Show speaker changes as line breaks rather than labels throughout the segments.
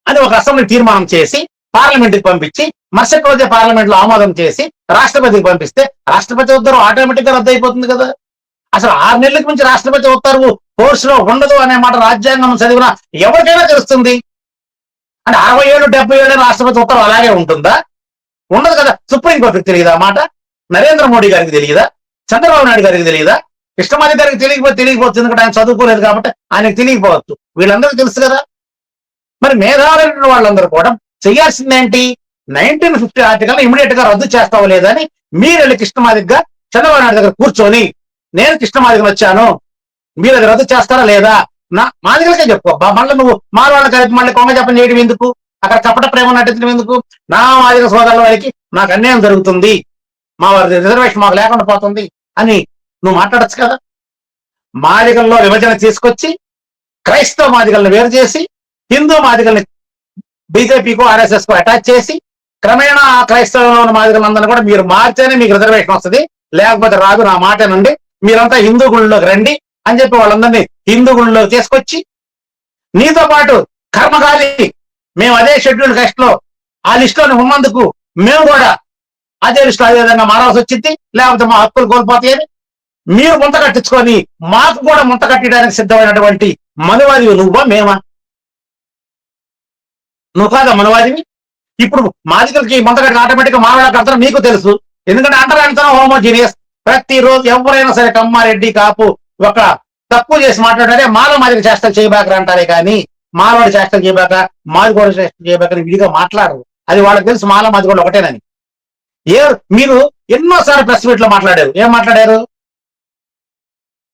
అని ఒక అసెంబ్లీ తీర్మానం చేసి పార్లమెంట్కి పంపించి మరుసటి రోజే పార్లమెంట్ లో ఆమోదం చేసి రాష్ట్రపతికి పంపిస్తే రాష్ట్రపతి ఉత్తర్వు ఆటోమేటిక్ గా రద్దు అయిపోతుంది కదా. అసలు 6 నెలలకు మించి రాష్ట్రపతి ఉత్తర్వు కోర్స్ లో ఉండదు అనే మాట రాజ్యాంగం చదివినా ఎవరికైనా తెలుస్తుంది. అంటే 60 ఏళ్ళు 70 ఏళ్ళు రాష్ట్రపతి ఉత్తర్వు అలాగే ఉంటుందా? ఉండదు కదా. సుప్రీంకోర్టుకి తెలియదా మాట? నరేంద్ర మోడీ గారికి తెలియదా? చంద్రబాబు నాయుడు గారికి తెలియదా? కృష్ణమాది గారికి తెలియకపోవచ్చు, ఎందుకంటే ఆయన చదువుకోలేదు కాబట్టి ఆయనకు తెలియకపోవచ్చు. వీళ్ళందరికీ తెలుసు కదా. మరి మేధావులైన వాళ్ళందరూ కూడా చేయాల్సిందేంటి? 1950 ఆర్టికల్ ఇమీడియట్ గా రద్దు చేస్తావో లేదని మీరు వెళ్ళి కృష్ణమాదిగా చంద్రబాబు నాయుడు దగ్గర కూర్చొని, నేను కృష్ణమాదిగా వచ్చాను, మీరు అది రద్దు చేస్తారా లేదా? నా మాదిగలకే చెప్పుకో. మళ్ళీ నువ్వు మారవాళ్ళకి కలిపి మళ్ళీ కొంగ చెప్పని చేయడం ఎందుకు? అక్కడ కపట ప్రేమ నటించడం ఎందుకు? నా మాదిగ సోదరుల వారికి నాకు అన్యాయం జరుగుతుంది, మా వారి రిజర్వేషన్ మాకు లేకుండా పోతుంది అని నువ్వు మాట్లాడచ్చు కదా. మాదిగల్లో విభజన తీసుకొచ్చి క్రైస్తవ మాదిగల్ని వేరు చేసి హిందూ మాదిగల్ని బీజేపీకో ఆర్ఎస్ఎస్ కో అటాచ్ చేసి క్రమేణా ఆ క్రైస్తవంలో ఉన్న మాదిగలందరూ కూడా మీరు మార్చేనే మీకు రిజర్వేషన్ వస్తుంది, లేకపోతే రాదు, నా మాట నుండి మీరంతా హిందూ గుళ్ళలోకి రండి అని చెప్పి వాళ్ళందరినీ హిందూ గుళ్ళలోకి తీసుకొచ్చి నీతో పాటు కర్మకాలి మేము అదే షెడ్యూల్ కాస్ట్ లో ఆ లిస్ట్ లోని ఉన్నందుకు మేము కూడా అదే లిస్ట్ అదే విధంగా మారాల్సి వచ్చింది, లేకపోతే మా హక్కులు కోల్పోతాయని మీరు ముంత కట్టించుకొని మాకు కూడా ముంత కట్టడానికి సిద్ధమైనటువంటి మనువాదివి నువ్వా మేమా? నువ్వు కాదా మనువాదివి? ఇప్పుడు మాదికలకి ముంత కట్టి ఆటోమేటిక్ గా మానవులకు అర్థం మీకు తెలుసు, ఎందుకంటే అంటరానితనం హోమోజీనియస్. ప్రతిరోజు ఎవరైనా సరే కమ్మారెడ్డి కాపు ఒక తక్కువ చేసి మాట్లాడారే మాదిక చేష్టలు చేయబాకరా అంటారే కానీ మాలవాడి చేష్టలు చేయబాక మాదిగోడ చేష్టలు చేయబాకని విడిగా మాట్లాడరు. అది వాళ్ళకి తెలుసు మాది కూడా ఒకటేనని. మీరు ఎన్నోసార్లు ప్రెస్ మీట్ లో మాట్లాడారు. ఏం మాట్లాడారు?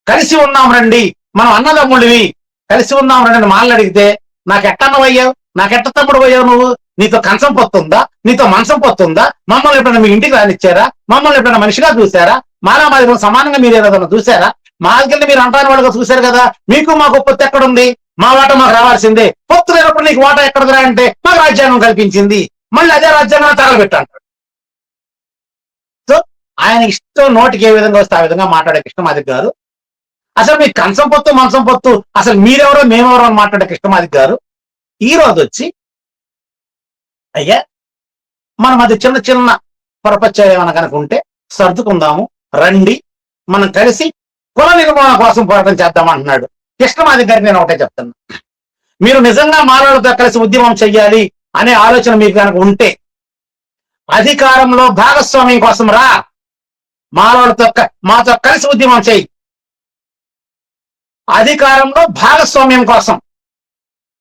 కలిసి ఉన్నాం రండి, మనం అన్నదమ్ముడివి, కలిసి ఉన్నాం రండి మాలను అడిగితే నాకెట్టన్నవయ్యావు, నాకెట్ట తమ్ముడు పోయావు నువ్వు, నీతో కంచం పొత్తుందా, నీతో మంచం పొత్తుందా, మమ్మల్ని ఎప్పుడైనా మీ ఇంటికి రానిచ్చారా, మమ్మల్ని ఎప్పుడైనా మనిషిగా చూసారా, మాదిగలు సమానంగా మీరు ఏదైనా చూసారా? మాదిగల్ని మీరు అంటారు వాళ్ళగా చూశారు కదా. మీకు మాకు పొత్తు ఎక్కడుంది? మా వాటా మాకు రావాల్సిందే. పొత్తు లేనప్పుడు నీకు వాటా ఎక్కడదురా అంటే మాకు రాజ్యాంగం కల్పించింది, మళ్ళీ అదే రాజ్యాంగం తగలబెట్టాడు. సో ఆయన ఇష్టం నోటికి ఏ విధంగా వస్తే ఆ విధంగా మాట్లాడే కృష్ణమాదిగ గారు, అసలు మీ కంచం పొత్తు మంచం పొత్తు అసలు మీరెవరో మేమెవరో అని మాట్లాడే కృష్ణమాదిగ గారు ఈ రోజు వచ్చి అయ్యా మనం అది చిన్న చిన్న పొరపచ్చాలు ఏమైనా కనుక ఉంటే సర్దుకుందాము రండి, మనం కలిసి కుల నిర్మాణం కోసం పోరాటం చేద్దామంటున్నాడు. కృష్ణమాదిగ గారికి నేను ఒకటే చెప్తున్నా, మీరు నిజంగా మానవులతో కలిసి ఉద్యమం చెయ్యాలి అనే ఆలోచన మీకు కనుక ఉంటే అధికారంలో భాగస్వామ్యం కోసం రా, మాతో కలిసి ఉద్యమం చెయ్యి. అధికారంలో భాగస్వామ్యం కోసం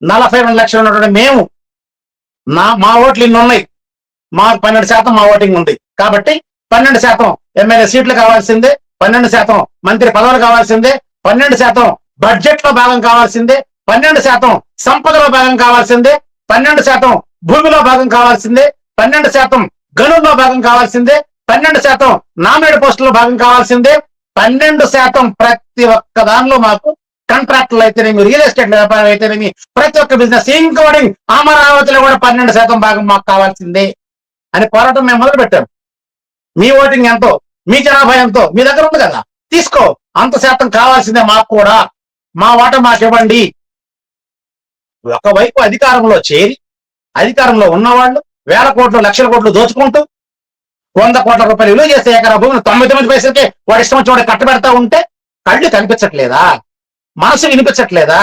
42 లక్షలు ఉన్నటువంటి మేము మా ఓట్లు ఇన్ని ఉన్నాయి, మాకు 12% మా ఓటింగ్ ఉంది కాబట్టి 12% ఎమ్మెల్యే సీట్లు కావాల్సిందే, 12% మంత్రి పదవులు కావాల్సిందే, 12% బడ్జెట్ లో భాగం కావాల్సిందే, 12% సంపదలో భాగం కావాల్సిందే, 12% భూమిలో భాగం కావాల్సిందే, 12% గనుల్లో భాగం కావాల్సిందే, 12% నామినేట్ పోస్టుల్లో భాగం కావాల్సిందే, 12% ప్రతి ఒక్క దానిలో మాకు కాంట్రాక్టులు అయితేనేమి, రియల్ ఎస్టేట్ వ్యాపారం అయితేనేమి, ప్రతి ఒక్క బిజినెస్ ఇంక్లూడింగ్ అమరావతిలో కూడా 12% భాగం మాకు కావాల్సిందే అని పోరాటం మేము మొదలు పెట్టాం. మీ ఓటింగ్ ఎంతో, మీ జనాభా ఎంతో మీ దగ్గర ఉంది కదా, తీసుకో, అంత శాతం కావాల్సిందే మాకు కూడా, మా వాట మాకు ఇవ్వండి. ఒకవైపు అధికారంలో చేరి అధికారంలో ఉన్నవాళ్ళు వేల కోట్లు లక్షల కోట్లు దోచుకుంటూ 100 కోట్ల రూపాయలు విలువ చేసే ఎకరా భూమిని 99 పైసలకే వాడి ఇష్టం వచ్చి కట్టబెడతా ఉంటే కళ్ళు కనిపించట్లేదా? మనసు వినిపించట్లేదా?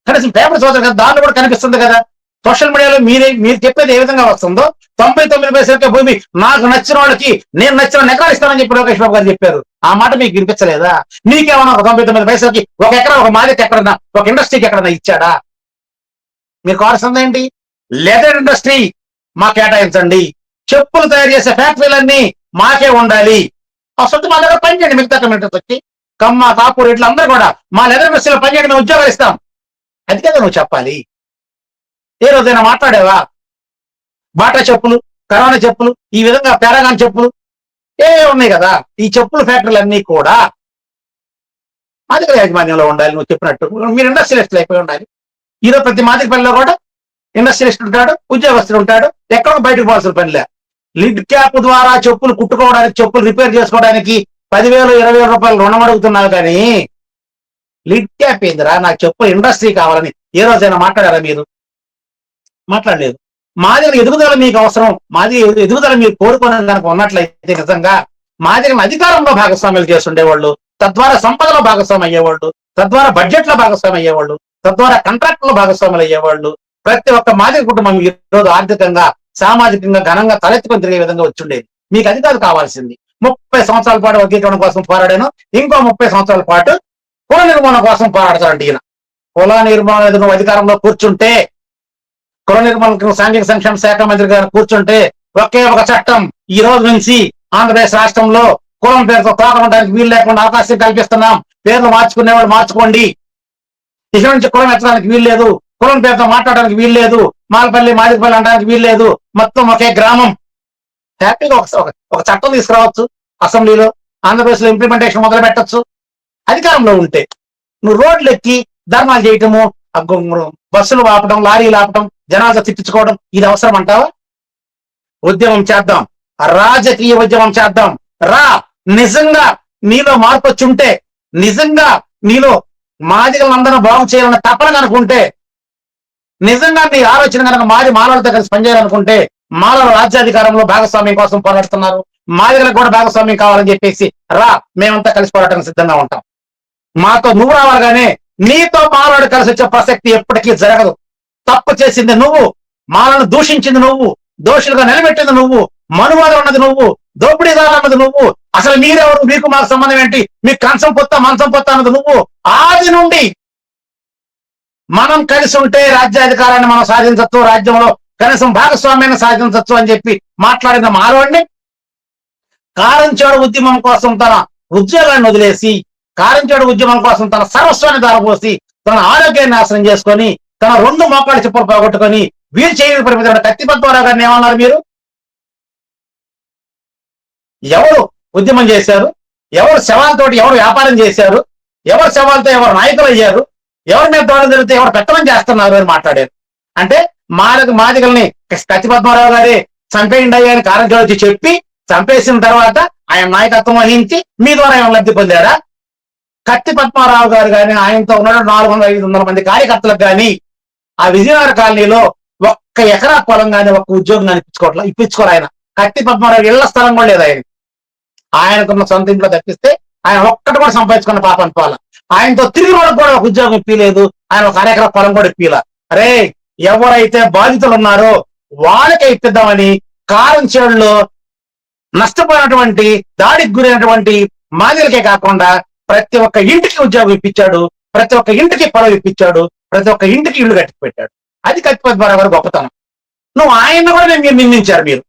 కనీసం పేపర్ చదువుతారు కదా, దానిలో కూడా కనిపిస్తుంది కదా. సోషల్ మీడియాలో మీరు చెప్పేది ఏ విధంగా వస్తుందో 99 పైసలకే భూమి నాకు నచ్చిన వాళ్ళకి నేను నచ్చిన ఎకరాలు ఇస్తానని చెప్పి లోకేష్ బాబు గారు చెప్పారు. ఆ మాట మీకు వినిపించలేదా? నీకేమన్నా ఒక 99 పైసలకి ఒక ఎకరా ఒక మాదికి ఎక్కడన్నా ఒక ఇండస్ట్రీకి ఎక్కడన్నా ఇచ్చాడా? మీరు కావాల్సింది ఏంటి? లెదర్ ఇండస్ట్రీ మా కేటాయించండి, చెప్పులు తయారు చేసే ఫ్యాక్టరీలన్నీ మాకే ఉండాలి, ఆ సొత్తు మా దగ్గర పనిచేయండి. మిగతా కమ్యూనిటీస్ వచ్చి కమ్మ కాపు రేట్లు అందరూ కూడా మా లెదర్ ఇండస్ట్రీలో పనిచేయండి, మేము ఉద్యోగాలు ఇస్తాం. అది కదా నువ్వు చెప్పాలి. ఏ రోజైనా మాట్లాడేవా? బాటా చెప్పులు, కరోనా చెప్పులు, ఈ విధంగా పారాగాన్ చెప్పులు ఏ ఉన్నాయి కదా, ఈ చెప్పుల ఫ్యాక్టరీలు అన్నీ కూడా మా దగ్గర యాజమాన్యంలో ఉండాలి. నువ్వు చెప్పినట్టు మీరు ఇండస్ట్రియలిస్టులు అయిపోయి ఉండాలి. ఈరోజు ప్రతి మాదిక పనిలో కూడా ఇండస్ట్రియలిస్ట్ ఉంటాడు, ఉద్యోగస్తుడు ఉంటాడు, ఎక్కడో బయటకు పోవాల్సిన పనిలే. లిడ్ క్యాప్ ద్వారా చెప్పులు కుట్టుకోవడానికి, చెప్పులు రిపేర్ చేసుకోవడానికి 10,000 20,000 రూపాయలు రుణం అడుగుతున్నావు కానీ లిడ్ క్యాప్ ఏందిరా, నాకు చెప్పు ఇండస్ట్రీ కావాలని ఏ రోజైనా మాట్లాడారా మీరు? మాట్లాడలేదు. మాదిగల ఎదుగుదల మీకు అవసరం, మాది ఎదుగుదల మీరు కోరుకోవడం కనుక ఉన్నట్లయితే నిజంగా మాదిగల అధికారంలో భాగస్వామ్యాలు చేస్తుండేవాళ్ళు, తద్వారా సంపదలో భాగస్వామి అయ్యేవాళ్ళు, తద్వారా బడ్జెట్ లో భాగస్వామి అయ్యేవాళ్ళు, తద్వారా కాంట్రాక్ట్ లో భాగస్వాములు అయ్యేవాళ్ళు. ప్రతి ఒక్క మాదిగ కుటుంబం ఈ రోజు ఆర్థికంగా, సామాజికంగా ఘనంగా తలెత్తుకొని తిరిగే విధంగా వచ్చిండేది. మీకు అది కాదు కావాల్సింది. 30 సంవత్సరాల పాటు వర్గీకరణ కోసం పోరాడాను, ఇంకో 30 సంవత్సరాల పాటు కుల నిర్మూలన కోసం పోరాడతారంట ఈయన. కుల నిర్మూలన నువ్వు అధికారంలో కూర్చుంటే, కుల నిర్మూలన సాంఘిక సంక్షేమ శాఖ మంత్రి గారు కూర్చుంటే ఒకే ఒక చట్టం ఈ రోజు నుంచి ఆంధ్రప్రదేశ్ రాష్ట్రంలో కులం పేరుతో తోకడానికి వీలు లేకుండా అవకాశం కల్పిస్తున్నాం. పేర్లు మార్చుకునేవాళ్ళు మార్చుకోండి, ఇక నుంచి కులం ఎత్తడానికి వీలు లేదు, కులం పేరుతో మాట్లాడడానికి వీలు లేదు, మాలపల్లి మాదిపల్లి అనడానికి వీలు లేదు, మొత్తం ఒకే గ్రామం. హ్యాపీగా ఒక చట్టం తీసుకురావచ్చు అసెంబ్లీలో, ఆంధ్రప్రదేశ్ లో ఇంప్లిమెంటేషన్ మొదలు పెట్టచ్చు. అధికారంలో ఉంటే నువ్వు రోడ్లు ఎక్కి ధర్నాలు చేయటము, బస్సులు ఆపడం, లారీలు ఆపటం, జనాలతో తిట్టించుకోవడం ఇది అవసరం అంటావా? ఉద్యమం చేద్దాం, రాజకీయ ఉద్యమం చేద్దాం. రా, నిజంగా నీలో మార్పు వచ్చుంటే, నిజంగా నీలో మాదిగలందరూ బాగు చేయాలన్న తపన కనుకుంటే, నిజంగా నీ ఆలోచన కనుక మాలలతో కలిసి పనిచేయాలనుకుంటే, మాలల రాజ్యాధికారంలో భాగస్వామ్యం కోసం పోరాడుతున్నారు, మాదిగలకు కూడా భాగస్వామ్యం కావాలని చెప్పేసి రా, మేమంతా కలిసి పోరాటానికి సిద్ధంగా ఉంటాం. మాతో నువ్వు రావాలిగానే నీతో మాలాడు కలిసి వచ్చే ప్రసక్తి ఎప్పటికీ జరగదు. తప్పు చేసింది నువ్వు, మాలను దూషించింది నువ్వు, దోషులుగా నిలబెట్టింది నువ్వు, మనువాదం అన్నది నువ్వు, దోపిడీదారు అన్నది నువ్వు. అసలు మీరెవరు, మీకు మాకు సంబంధం ఏంటి, మీకు కంచం పొత్త మంచం పొత్త అన్నది నువ్వు. ఆది నుండి మనం కలిసి ఉంటే రాజ్యాధికారాన్ని మనం సాధించవచ్చు, రాజ్యంలో కనీసం భాగస్వామ్యాన్ని సాధించవచ్చు అని చెప్పి మాట్లాడిన మాలోడిని కారంచేడు ఉద్యమం కోసం తన ఉద్యోగాన్ని వదిలేసి, కారంచేడు ఉద్యమం కోసం తన సర్వస్వాన్ని దారపోసి, తన ఆరోగ్యాన్ని నాశనం చేసుకొని, తన 2 మోకాళ్ళ చెప్పులు పోగొట్టుకొని వీరు చేయని పరిమితి కత్తిపద్మారావు గారిని ఏమన్నారు మీరు? ఎవరు ఉద్యమం చేశారు, ఎవరు శవాలతోటి ఎవరు వ్యాపారం చేశారు, ఎవరు శవాలతో ఎవరు నాయకులు అయ్యారు, ఎవరి మీద దాడులు జరిగితే ఎవరు పెత్తనం చేస్తున్నారు అని మాట్లాడారు. అంటే మాదిగల్ని కత్తిపద్మారావు గారి చంపేయండి అయ్యా అని కారంచేడు వచ్చి చెప్పి చంపేసిన తర్వాత ఆయన నాయకత్వం వహించి మీ ద్వారా ఏమైనా లబ్ధి పొందారా? కత్తిపద్మారావు గారు కానీ ఆయనతో ఉన్న 400-500 మంది కార్యకర్తలకు కానీ ఆ విజయనగర కాలనీలో 1 ఎకరా పొలం కానీ 1 ఉద్యోగం కానీ ఇప్పించుకోరు. ఆయన కత్తిపద్మారావు ఇళ్ల స్థలం కూడా లేదు ఆయనకున్న సొంత ఇంట్లో తప్పిస్తే ఆయన ఒక్కటి కూడా సంపాదించుకున్న పాపం పోల. ఆయనతో తిరిగి వాళ్ళకి కూడా 1 ఉద్యోగం ఇప్పిలేదు, ఆయన 1 ఎకరా పొలం కూడా ఇప్పిలా. అరే, ఎవరైతే బాధితులు ఉన్నారో వాళ్ళకే ఇప్పిద్దామని కారంచేడులో నష్టపోయినటువంటి, దాడికి గురైనటువంటి మాదిలకే కాకుండా ప్రతి ఒక్క ఇంటికి ఉద్యోగం ఇప్పించాడు, ప్రతి ఒక్క ఇంటికి పొలం ఇప్పించాడు, ప్రతి ఒక్క ఇంటికి ఇల్లు కట్టి పెట్టాడు. అది కత్తిపద్మారావు గారు గొప్పతనం. నువ్వు ఆయన్ని కూడా మీరు నిందించారు, మీరు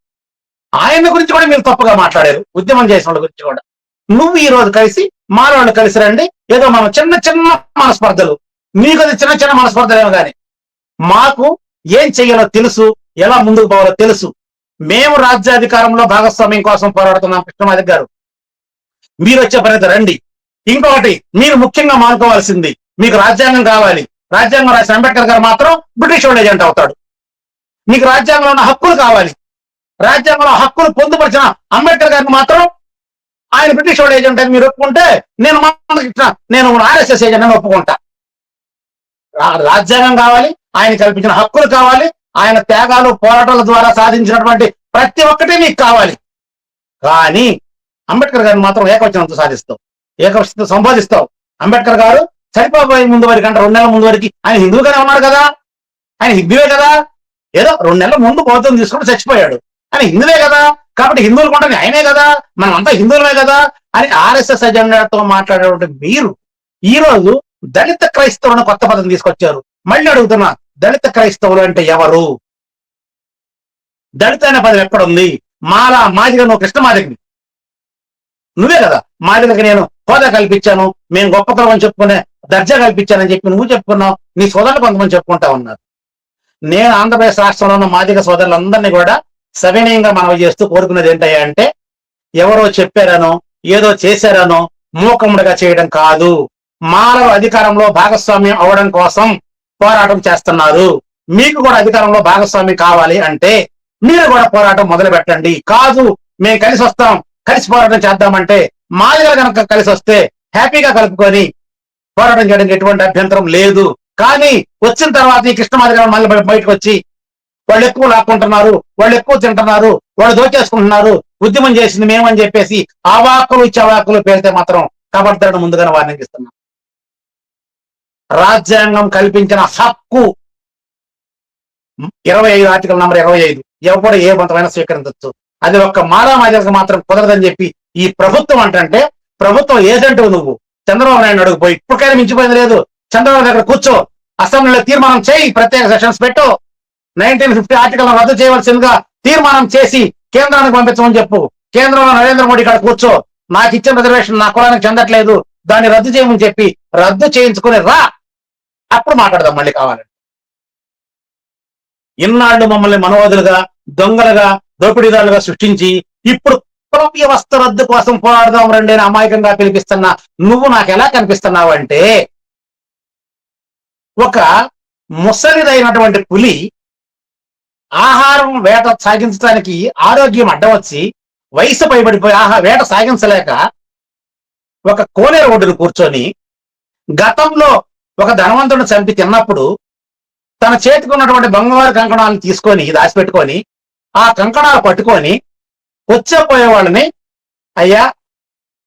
ఆయన గురించి కూడా మీరు తప్పుగా మాట్లాడారు, ఉద్యమం చేసిన వాళ్ళ గురించి కూడా. నువ్వు ఈ రోజు కలిసి మానవాళ్ళు కలిసి రండి, ఏదో మనం చిన్న చిన్న మనస్పర్ధలు, మీకు అది చిన్న చిన్న మనస్పర్ధలేమో కానీ మాకు ఏం చెయ్యాలో తెలుసు, ఎలా ముందుకు పోవాలో తెలుసు. మేము రాజ్యాధికారంలో భాగస్వామ్యం కోసం పోరాడుతున్నాం. కృష్ణమాదిగ గారు, మీరు వచ్చే పని రండి. ఇంకొకటి మీరు ముఖ్యంగా మానుకోవాల్సింది, మీకు రాజ్యాంగం కావాలి. రాజ్యాంగం రాసిన అంబేద్కర్ గారు మాత్రం బ్రిటిష్ వాళ్ళ ఏజెంట్ అవుతాడు. మీకు రాజ్యాంగంలో ఉన్న హక్కులు కావాలి. రాజ్యాంగంలో హక్కులు పొందుపరిచిన అంబేద్కర్ గారిని మాత్రం ఆయన బ్రిటిష్ వాళ్ళ ఏజెంట్ అని మీరు ఒప్పుకుంటే నేను ఆర్ఎస్ఎస్ ఏజెంట్ అని ఒప్పుకుంటా. రాజ్యాంగం కావాలి, ఆయన కల్పించిన హక్కులు కావాలి, ఆయన త్యాగాలు పోరాటాల ద్వారా సాధించినటువంటి ప్రతి ఒక్కటి మీకు కావాలి. కానీ అంబేద్కర్ గారిని మాత్రం ఏకవచనంతో సాధిస్తావు, ఏకవచనంతో సంబోధిస్తావు. అంబేద్కర్ గారు చనిపోబోయే ముందు వరకు అంటే 2 నెలల ముందు వరకు ఆయన హిందువుగానే ఉన్నారు కదా, ఆయన హిందువే కదా. ఏదో 2 నెలల ముందు బౌద్ధం తీసుకుంటూ చచ్చిపోయాడు, ఆయన హిందువే కదా, కాబట్టి హిందువులు కొంటే ఆయనే కదా, మనం అంతా హిందువులమే కదా అని ఆర్ఎస్ఎస్ ఎజెండాతో మాట్లాడేటువంటి మీరు ఈ రోజు దళిత క్రైస్తవులను కొత్త పదం తీసుకొచ్చారు. మళ్ళీ అడుగుతున్నా, దళిత క్రైస్తవులు అంటే ఎవరు? దళిత అనే పదం ఎక్కడుంది? మాదిగ నువ్వు కృష్ణమాదిగని నువ్వే కదా, మాదిగకి నేను హోదా కల్పించాను, మేము గొప్ప కులం అని చెప్పుకునే దర్జా కల్పించానని చెప్పి నువ్వు చెప్పుకున్నావు, నీ సోదరులు కొంతమంది చెప్పుకుంటా ఉన్నారు. నేను ఆంధ్రప్రదేశ్ రాష్ట్రంలో ఉన్న మాదిగ సోదరులందరినీ కూడా సవినయంగా మనవి చేస్తూ కోరుకున్నది ఏంటయ్యా అంటే, ఎవరో చెప్పారనో ఏదో చేశారనో మూకముడిగా చేయడం కాదు. మానవ అధికారంలో భాగస్వామ్యం అవడం కోసం పోరాటం చేస్తున్నారు. మీకు కూడా అధికారంలో భాగస్వామ్యం కావాలి అంటే మీరు కూడా పోరాటం మొదలు పెట్టండి. కాదు మేము కలిసి వస్తాం, కలిసి పోరాటం చేద్దామంటే మాదిగా కనుక కలిసి వస్తే హ్యాపీగా కలుపుకొని పోరాటం చేయడానికి ఎటువంటి అభ్యంతరం లేదు. కానీ వచ్చిన తర్వాత ఈ కృష్ణమాదిగ మళ్ళీ బయటకు వచ్చి వాళ్ళు ఎక్కువ లాక్కుంటున్నారు, వాళ్ళు ఎక్కువ తింటున్నారు, వాళ్ళు దోచేసుకుంటున్నారు, ఉద్యమం చేసింది మేమని చెప్పేసి అవాకులు చవాకులు పేరితే మాత్రం కబడ్దాడు ముందుగానే వార్నింగ్ ఇస్తున్నాం. రాజ్యాంగం కల్పించిన హక్కు 25 ఆర్టికల్ నంబర్ 25 ఎవరు ఏ బంతమైనా స్వీకరించవచ్చు. అది ఒక్క మాలామాదిలకు మాత్రం కుదరదని చెప్పి ఈ ప్రభుత్వం అంటే ప్రభుత్వం ఏజెంట్ నువ్వు చంద్రబాబు నాయుడు అడుగు పోయి ఇప్పటికైనా మించిపోయింది లేదు. చంద్రబాబు దగ్గర కూర్చో, అసెంబ్లీలో తీర్మానం చేయి, ప్రత్యేక సెషన్స్ పెట్టు, 1950 ఆర్టికల్ రద్దు చేయవలసిందిగా తీర్మానం చేసి కేంద్రానికి పంపించమని చెప్పు. కేంద్రంలో నరేంద్ర మోడీ ఇక్కడ కూర్చో, నాకు ఇచ్చిన రిజర్వేషన్ నా కులానికి చెందట్లేదు, దాన్ని రద్దు చేయమని చెప్పి రద్దు చేయించుకుని రా, అప్పుడు మాట్లాడదాం మళ్ళీ కావాలని. ఇన్నాళ్ళు మమ్మల్ని మనోధులుగా, దొంగలుగా, దోపిడీదారులుగా సృష్టించి ఇప్పుడు కుల వ్యవస్థ రద్దు కోసం పోరాడదాం రండి అని అమాయకంగా పిలిపిస్తున్నా నువ్వు నాకు ఎలా కనిపిస్తున్నావు అంటే ఒక ముసలిదైనటువంటి పులి ఆహారం వేట సాగించడానికి ఆరోగ్యం అడ్డవచ్చి వయసు పైబడిపోయి వేట సాగించలేక ఒక కోనేరు ఒడ్డును కూర్చొని గతంలో ఒక ధనవంతుడిని చంపి తిన్నప్పుడు తన చేతికి ఉన్నటువంటి బంగారు కంకణాలను తీసుకొని దాచిపెట్టుకొని ఆ కంకణాలు పట్టుకొని వచ్చేపోయే వాళ్ళని, అయ్యా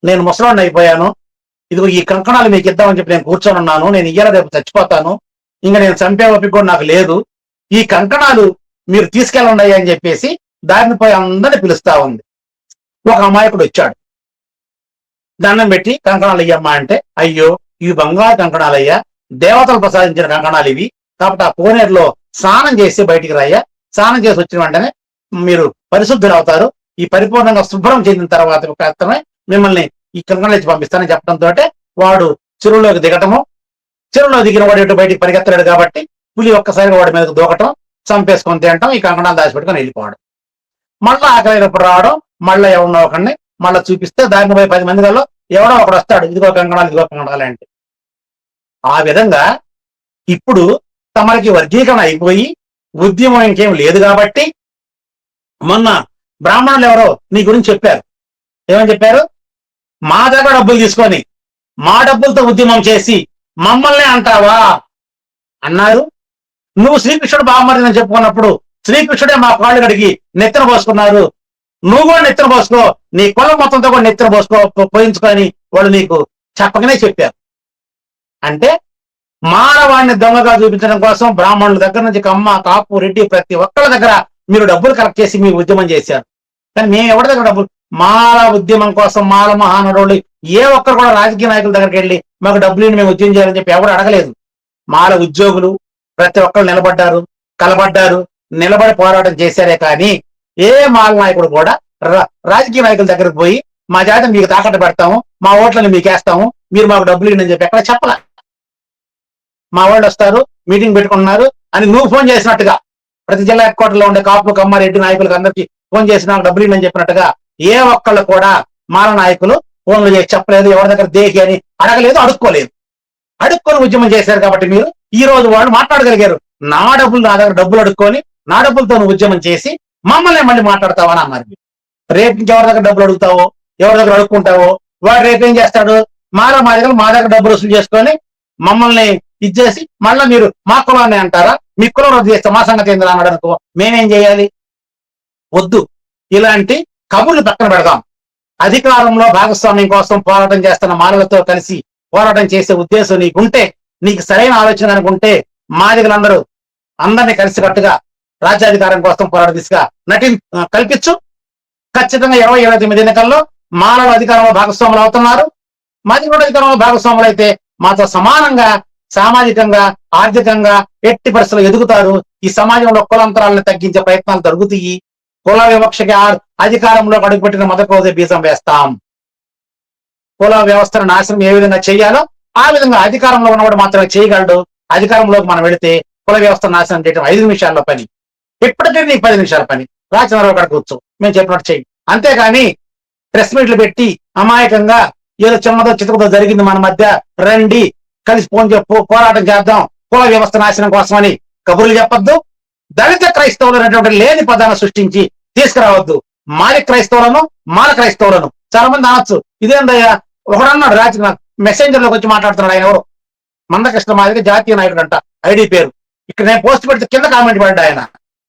నేను ముసలాన్ని అయిపోయాను, ఇదిగో ఈ కంకణాలు మీకు ఇద్దామని చెప్పి నేను కూర్చొని ఉన్నాను, నేను ఇయ్యాల రేపు చచ్చిపోతాను, ఇంకా నేను చంపే ఓపిక కూడా నాకు లేదు, ఈ కంకణాలు మీరు తీసుకెళ్ళండి అని చెప్పేసి దారిని పోయి అందరిని పిలుస్తా ఉంది. ఒక అమాయకుడు వచ్చాడు, దండం పెట్టి కంకణాలు ఇయ్యమ్మా అంటే, అయ్యో ఇవి బంగారు కంకణాలయ్యా, దేవతలు ప్రసాదించిన కంకణాలు ఇవి, కాబట్టి ఆ కోనేరులో స్నానం చేసి బయటికి రాయ్యా, స్నానం చేసి వచ్చిన వెంటనే మీరు పరిశుద్ధులు అవుతారు, ఈ పరిపూర్ణంగా శుభ్రం చెందిన తర్వాత మాత్రమే మిమ్మల్ని ఈ కంకణాలు ఇచ్చి పంపిస్తానని చెప్పడంతో వాడు చెరువులోకి దిగటము, చెరువులో దిగిన వాడు ఎటు బయటికి పరిగెత్తలేడు కాబట్టి పులి ఒక్కసారిగా వాడి మీదకు దూకటం, చంపేసుకొని తినటం, ఈ కంకణాలు దాచిపెట్టుకొని వెళ్ళిపోవడం, మళ్ళా ఆకలినప్పుడు రావడం, మళ్ళీ ఎవరినో ఒకరిని మళ్ళీ చూపిస్తే దాన్ని పోయి 10 మందిలో ఎవడో ఒకడు వస్తాడు, ఇదిగో కంకణాలు ఇదిగో కంకణాలు అంటే. ఆ విధంగా ఇప్పుడు తమకి వర్గీకరణ అయిపోయి ఉద్యమం ఇంకేం లేదు కాబట్టి మొన్న బ్రాహ్మణులు ఎవరో నీ గురించి చెప్పారు. ఏమని చెప్పారు? మా దగ్గర డబ్బులు తీసుకొని మా డబ్బులతో ఉద్యమం చేసి మమ్మల్ని అంటావా అన్నారు. నువ్వు శ్రీకృష్ణుడు బామ్మరిని చెప్పుకున్నప్పుడు శ్రీకృష్ణుడే మా కాళ్ళు కడిగి నెత్తిన పోసుకున్నారు, నువ్వు కూడా నెత్తిన పోసుకో, నీ కులం మొత్తంతో కూడా నెత్తిన పోయించుకొని వాళ్ళు నీకు చెప్పకనే చెప్పారు. అంటే మానవాడిని దొంగగా చూపించడం కోసం బ్రాహ్మణుల దగ్గర నుంచి కమ్మ, కాపు, రెడ్డి ప్రతి ఒక్కళ్ళ దగ్గర మీరు డబ్బులు కలెక్ట్ చేసి మీ ఉద్యమం చేశారు. కానీ మేము ఎవరి దగ్గర డబ్బులు, మాల ఉద్యమం కోసం మాల మహానరులు ఏ ఒక్కరు కూడా రాజకీయ నాయకుల దగ్గరికి వెళ్ళి మాకు డబ్బులు మేము ఉద్యమం చేయాలని చెప్పి ఎవరు అడగలేదు. మాల ఉద్యోగులు ప్రతి ఒక్కరు నిలబడ్డారు, కలబడ్డారు, నిలబడి పోరాటం చేశారే కానీ ఏ మాల నాయకుడు కూడా రాజకీయ నాయకుల దగ్గరకు పోయి మా జాతి మీకు తాకట్టు పెడతాము, మా ఓట్లను మీకు వేస్తాము, మీరు మాకు డబ్బులు ఇవ్వండి అని చెప్పి ఎక్కడ చెప్పలే. మా వాళ్ళు వస్తారు, మీటింగ్ పెట్టుకుంటున్నారు అని నువ్వు ఫోన్ చేసినట్టుగా ప్రతి జిల్లా హెడ్ క్వార్టర్లో ఉండే కాపు, కమ్మ, రెడ్డి నాయకులకు అందరికీ ఫోన్ చేసి నాకు డబ్బులు ఇవ్వండి చెప్పినట్టుగా ఏ ఒక్కళ్ళు కూడా మాల నాయకులు ఫోన్లు చేసి చెప్పలేదు, ఎవరి దగ్గర దేహి అని అడగలేదు, అడుక్కోలేదు. అడుక్కొని ఉద్యమం చేశారు కాబట్టి మీరు ఈ రోజు వాళ్ళు మాట్లాడగలిగారు. నా డబ్బులు నా దగ్గర డబ్బులు అడుక్కొని నా డబ్బులతో నువ్వు ఉద్యమం చేసి మమ్మల్ని మళ్ళీ మాట్లాడతావని అన్నారు. రేపు ఇంకెవరి దగ్గర డబ్బులు అడుగుతావో, ఎవరి దగ్గర అడుక్కుంటావో వాడు రేపు ఏం చేస్తాడు, మా దగ్గర డబ్బులు వసూలు చేసుకొని మమ్మల్ని ఇచ్చేసి మళ్ళీ మీరు మా కులాన్ని అంటారా, మీ కులం రద్దు చేస్తే మా సంగతి ఏంది అన్నాడు అనుకో, మేమేం చేయాలి? వద్దు, ఇలాంటి కబుర్లు పక్కన పెడదాం. అధికారంలో భాగస్వామ్యం కోసం పోరాటం చేస్తున్న మానవులతో కలిసి పోరాటం చేసే ఉద్దేశం నీకుంటే, నీకు సరైన ఆలోచన అనుకుంటే మాదిగలందరూ అందరినీ కలిసికట్టుగా రాజ్యాధికారం కోసం పోరాట దిశగా కల్పించు. ఖచ్చితంగా 2029 ఎన్నికల్లో మానవ అధికారంలో భాగస్వాములు అవుతున్నారు. మాదిగ అధికారంలో భాగస్వాములు అయితే మాతో సమానంగా సామాజికంగా, ఆర్థికంగా ఎట్టి పరిస్థితులు ఎదుగుతారు. ఈ సమాజంలో కులాంతరాలను తగ్గించే ప్రయత్నాలు జరుగుతాయి. కుల వివక్షకి అధికారంలో అడుగుపెట్టిన మొదటి రోజే బీజం వేస్తాం. కుల వ్యవస్థను నాశనం ఏ విధంగా చేయాలో ఆ విధంగా అధికారంలో ఉన్నవాడు మాత్రమే చేయగలడు. అధికారంలోకి మనం వెళితే కుల వ్యవస్థ నాశనం చేయడం 5 నిమిషాల్లో పని, ఇప్పటికే నీకు 10 నిమిషాల పని. రాచనరావు అక్కడ కూర్చో, మేము చెప్పినట్టు చెయ్యి. అంతేగాని ప్రెస్ మీట్లు పెట్టి అమాయకంగా ఏదో చిన్నదో చితకదో జరిగింది మన మధ్య, రండి కలిసి పోరాటం చేద్దాం కుల వ్యవస్థ నాశనం కోసమని కబుర్లు చెప్పొద్దు. దళిత క్రైస్తవులు అనేటువంటి లేని పదాన్ని సృష్టించి తీసుకురావద్దు. మాలి క్రైస్తవులను, మాల క్రైస్తవులను చాలా మంది అనొచ్చు, ఇదేందయ్యా ఒకడన్నాడు రాజకీయ మెసెంజర్ లోకి వచ్చి మాట్లాడుతున్నాడు. ఆయన ఎవరు? మందకృష్ణ మాదిరి జాతీయ నాయకుడు అంట, ఐడి పేరు. ఇక్కడ నేను పోస్ట్ పెడితే కింద కామెంట్ పడ్డా ఆయన,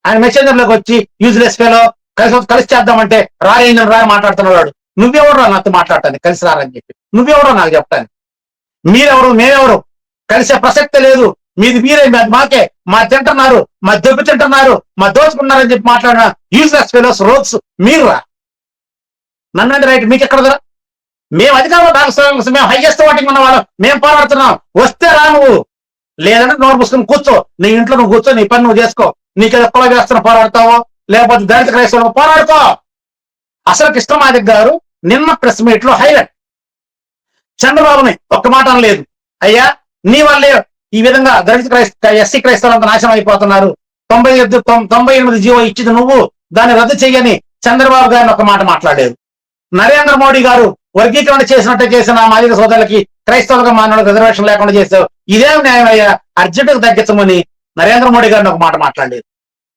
ఆయన మెసెంజర్ లోకి వచ్చి యూజ్లెస్ ఫెలో కలిసి చేద్దామంటే రాయిందని రా మాట్లాడుతున్నాడు. నువ్వెవరో నాతో మాట్లాడటానికి కలిసి రారని చెప్పి? నువ్వెవరో నాకు చెప్తాను. మీరెవరు మేమెవరు? కలిసే ప్రసక్తే లేదు. మీది మీరే, మాకే, మా తింటున్నారు, మా దెబ్బ తింటున్నారు, మా దోచుకున్నారని చెప్పి మాట్లాడిన యూజ్లెస్ ఫెలోస్ రోడ్స్ మీరు రా. నన్నండి రైట్, మీకు ఎక్కడదరా? మేము అధికారంలో భాగస్వామ్యం కోసం మేము హైయెస్ట్ ఓటింగ్ ఉన్న వాళ్ళం, మేము పోరాడుతున్నాం. వస్తే రా నువ్వు, లేదంటే నోరు పుస్తకం కూర్చో, నీ ఇంట్లో నువ్వు కూర్చో, నీ పని నువ్వు చేసుకో. నీకేదో కుల వ్యవస్థను పోరాడతావో లేకపోతే దళిత క్రైస్తవులు పోరాడుకో. అసలు కృష్ణమాదిక్ గారు నిన్న ప్రెస్ మీట్ లో హైలైట్, చంద్రబాబుని ఒక్క మాట అనలేదు. అయ్యా నీ వల్లే ఈ విధంగా దళిత ఎస్సీ క్రైస్తవులంతా నాశనం అయిపోతున్నారు, 98 జీవో ఇచ్చింది నువ్వు, దాన్ని రద్దు చెయ్యని చంద్రబాబు గారిని ఒక మాట మాట్లాడలేదు. నరేంద్ర మోడీ గారు వర్గీకరణ చేసినట్టే చేసిన మాదిగ సోదరులకి క్రైస్తవులుగా మానవులకు రిజర్వేషన్ లేకుండా చేసావు, ఇదేం న్యాయం అయ్యా, అర్జెంటుగా తగ్గించమని నరేంద్ర మోడీ గారిని ఒక మాట మాట్లాడలేదు.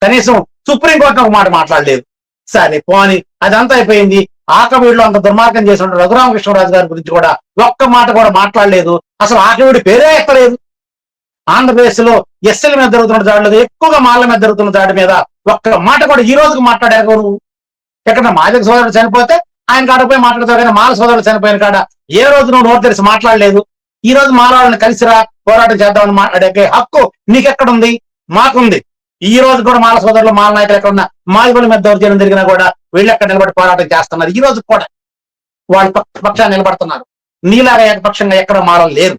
కనీసం సుప్రీంకోర్టును ఒక మాట మాట్లాడలేదు. సరే పోని, అదంతా అయిపోయింది. ఆకవీడులో అంత దుర్మార్గం చేసిన రఘురామకృష్ణరాజు గారి గురించి కూడా ఒక్క మాట కూడా మాట్లాడలేదు. అసలు ఆకవీడి పేరే ఎక్కలేదు. ఆంధ్రప్రదేశ్ లో ఎస్సీల మీద జరుగుతున్న దాడులు, ఎక్కువగా మాల మీద జరుగుతున్న దాడి మీద ఒక్క మాట కూడా ఈ రోజుకి మాట్లాడారు నువ్వు. ఎక్కడ మాదిక సోదరుడు చనిపోతే ఆయన కాడపోయి మాట్లాడతావు, కానీ మాల సోదరుడు చనిపోయిన కాడ ఏ రోజు నువ్వు నోరు తెరిచి మాట్లాడలేదు. ఈ రోజు మాలాళ్ళని కలిసిరా పోరాటం చేద్దామని మాట్లాడే హక్కు నీకెక్కడుంది? మాకుంది. ఈ రోజు కూడా మాల సోదరులు, మాల నాయకులు ఎక్కడ ఉన్నా, మాదిగోళ్ళ మీద దౌర్జన్యం జరిగినా కూడా వీళ్ళు ఎక్కడ నిలబడి పోరాటం చేస్తున్నారు. ఈ రోజు కూడా వాళ్ళు పక్షాన్ని నిలబడుతున్నారు. నీలాగా ఏకపక్షంగా ఎక్కడ మాలలు లేరు.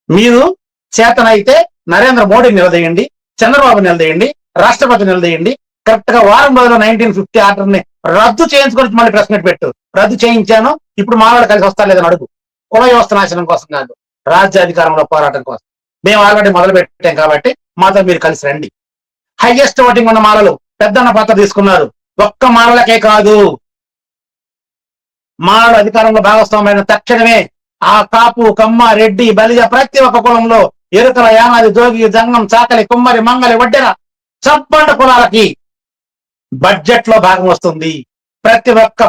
మీరు చేతనైతే నరేంద్ర మోడీ నిలదీయండి, చంద్రబాబు నిలదీయండి, రాష్ట్రపతి నిలదీయండి. కరెక్ట్ గా వారం రోజుల్లో 1950 ఆర్డర్ ని రద్దు చేయించుకొని మళ్ళీ ప్రెస్ మీట్ పెట్టు. రద్దు చేయించాను, ఇప్పుడు మాలాడు కలిసి వస్తా లేదని అడుగు. కుల వ్యవస్థ నాశనం కోసం కాదు, రాజ్యాధికారంలో పోరాటం కోసం. మేము ఆల్రెడీ మొదలు పెట్టాం కాబట్టి మాతో మీరు కలిసి రండి. హైయెస్ట్ ఓటింగ్ ఉన్న మాలలు పెద్దన్న పాత్ర తీసుకున్నారు. ఒక్క మాలలకే కాదు, మాలలు అధికారంలో భాగస్వామ్యమైన తక్షణమే ఆ కాపు, కమ్మ, రెడ్డి, బలిజ ప్రతి ఒక్క కులంలో ఎరుకల, యానాది, జోగి, జంగం, చాకలి, కుమ్మరి, మంగలి, వడ్డెర చప్పండ కులాలకి బడ్జెట్ లో భాగం వస్తుంది. ప్రతి ఒక్క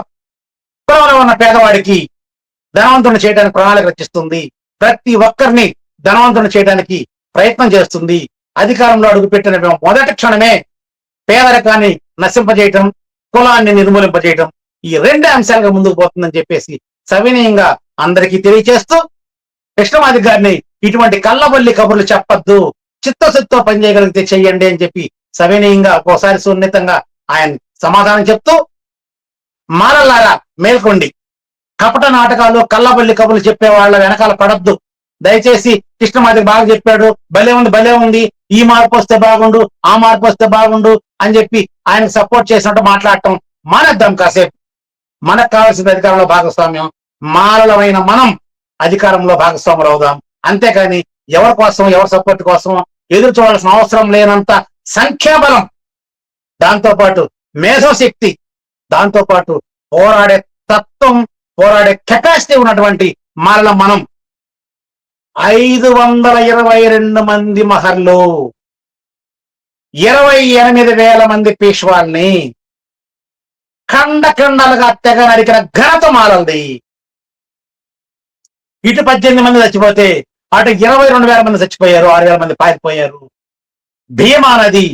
కులంలో ఉన్న పేదవాడికి ధనవంతుని చేయడానికి ప్రణాళిక రచిస్తుంది. ప్రతి ఒక్కరిని ధనవంతుని చేయడానికి ప్రయత్నం చేస్తుంది. అధికారంలో అడుగుపెట్టిన మొదటి క్షణమే పేదరికాన్ని నశింపజేయటం, కులాన్ని నిర్మూలింపజేయటం, ఈ రెండే అంశాలుగా ముందుకు పోతుందని చెప్పేసి సవినయంగా అందరికీ తెలియచేస్తూ, కృష్ణమాదిక్ గారిని ఇటువంటి కళ్ళబల్లి కబుర్లు చెప్పద్దు, చిత్తశుద్ధితో పనిచేయగలిగితే చెయ్యండి అని చెప్పి సవినయంగా ఒక్కోసారి సున్నితంగా ఆయన సమాధానం చెప్తూ, మాలలారా మేల్కొండి, కపట నాటకాలు, కళ్ళబల్లి కబుర్లు చెప్పే వాళ్ళ వెనకాల పడద్దు. దయచేసి కృష్ణమాదిక్ బాగా చెప్పాడు, భలే ఉంది, ఈ మార్పు వస్తే బాగుండు, ఆ మార్పు వస్తే బాగుండు అని చెప్పి ఆయనకు సపోర్ట్ చేసినట్టు మాట్లాడటం మానేద్దాం కాసేపు. మనకు కావాల్సిన అధికారంలో భాగస్వామ్యం, మాలలమైన మనం అధికారంలో భాగస్వాములు అవుదాం. అంతేకాని ఎవరి కోసం, ఎవరి సపోర్ట్ కోసం ఎదురు చూడాల్సిన అవసరం లేనంత సంఖ్యాబలం, దాంతోపాటు మేధోశక్తి, దాంతోపాటు పోరాడే తత్వం, పోరాడే కెపాసిటీ ఉన్నటువంటి మాలల మనం 522 మంది మహర్లు, 28,000 మంది పేష్వాల్ని ఖండలుగా తెగ నరికిన ఘనత మాలది. ఇటు 18 మంది చచ్చిపోతే అటు 22,000 మంది చచ్చిపోయారు, 6,000 మంది పారిపోయారు. భీమా నది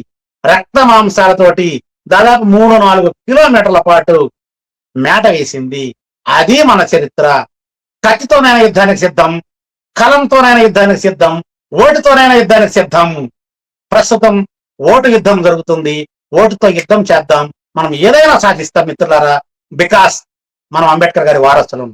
రక్త మాంసాలతోటి దాదాపు 3-4 కిలోమీటర్ల పాటు మేట వేసింది. అది మన చరిత్ర. కత్తితోనైనా యుద్ధానికి సిద్ధం, కలంతోనైనా యుద్ధానికి సిద్ధం, ఓటుతోనైనా యుద్ధానికి సిద్ధం. ప్రస్తుతం ఓటు యుద్ధం జరుగుతుంది. ఓటుతో యుద్ధం చేద్దాం, మనం ఏదైనా సాధిస్తాం మిత్రులారా. బికాస్ మనం అంబేద్కర్ గారి వారసులం,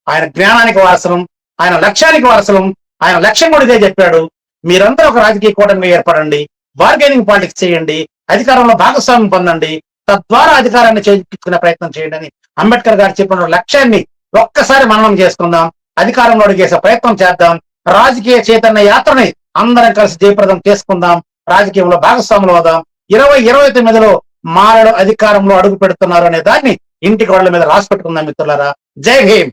ఆయన జ్ఞానానికి వారసులం, ఆయన లక్ష్యానికి వారసులం. ఆయన లక్ష్యం కూడా ఇదే చెప్పాడు. మీరందరూ ఒక రాజకీయ కూటమిగా ఏర్పడండి, బార్గెనింగ్ పాలిటిక్స్ చేయండి, అధికారంలో భాగస్వామ్యం పొందండి, తద్వారా అధికారాన్ని చేయించుకునే ప్రయత్నం చేయండి అని అంబేద్కర్ గారు చెప్పిన లక్ష్యాన్ని ఒక్కసారి మననం చేసుకుందాం, అధికారంలో అడిగేసే ప్రయత్నం చేద్దాం. రాజకీయ చైతన్య యాత్రని అందరం కలిసి జయప్రదం చేసుకుందాం, రాజకీయంలో భాగస్వాములు అవుదాం. 2029లో మాలలు అధికారంలో అడుగు పెడుతున్నారు అనే దాన్ని ఇంటి గోడల మీద రాసి పెట్టుకుందాం మిత్రులారా. జై భీమ్.